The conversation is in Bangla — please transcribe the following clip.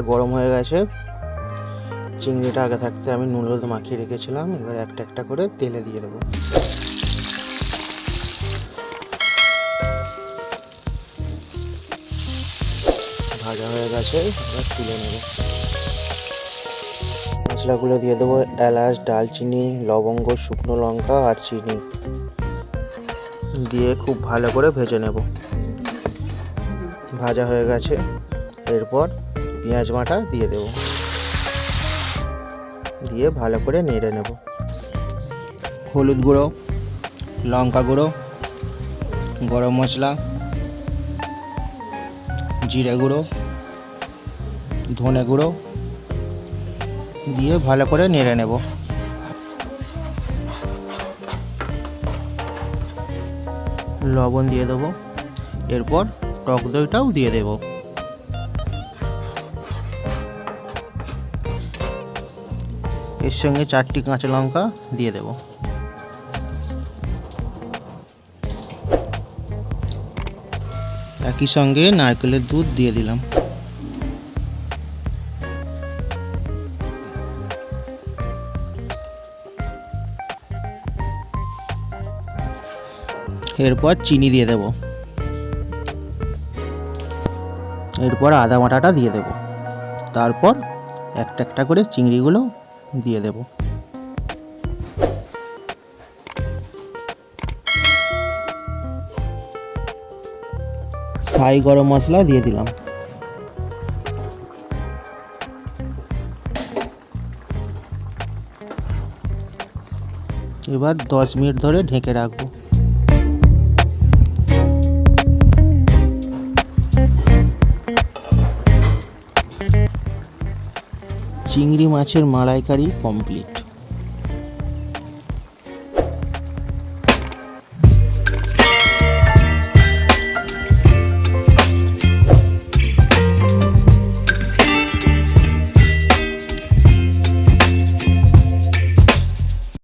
গরম হয়ে গেছে। চিংড়িটা আগে থাকতে আমি নুন হলুদ মাখিয়ে রেখেছিলাম, এবার একটা একটা করে তেলে দিয়ে দেবো। ভাজা হয়ে গেছে, এবার তুলে নেব। মশলাগুলো দিয়ে দেবো, এলাচ, দারচিনি, লবঙ্গ, শুকনো লঙ্কা আর চিনি দিয়ে খুব ভালো করে ভেজে নেব। ভাজা হয়ে গেছে, এরপর পেঁয়াজ বাটা দিয়ে দেব, দিয়ে ভালো করে নেড়ে নেব। হলুদ গুঁড়ো, লঙ্কা গুঁড়ো, গরম মশলা, জিরে গুঁড়ো, ধনে গুঁড়ো দিয়ে ভালো করে নেড়ে নেব। লবণ দিয়ে দেবো, এরপর টক দইটাও দিয়ে দেব। এর সঙ্গে 4টি কাঁচা লঙ্কা দিয়ে দেব। একই সঙ্গে নারকেলের দুধ দিয়ে দিলাম। এরপর চিনি দিয়ে দেব, এরপর আদা বাটাটা দিয়ে দেব, তারপর একটা একটা করে চিংড়িগুলো দিয়ে দেব। ছাই গরম মশলা দিয়ে দিলাম। এবার 10 মিনিট ধরে ঢেকে রাখবো। চিংড়ি মাছের মালাইকারি কমপ্লিট।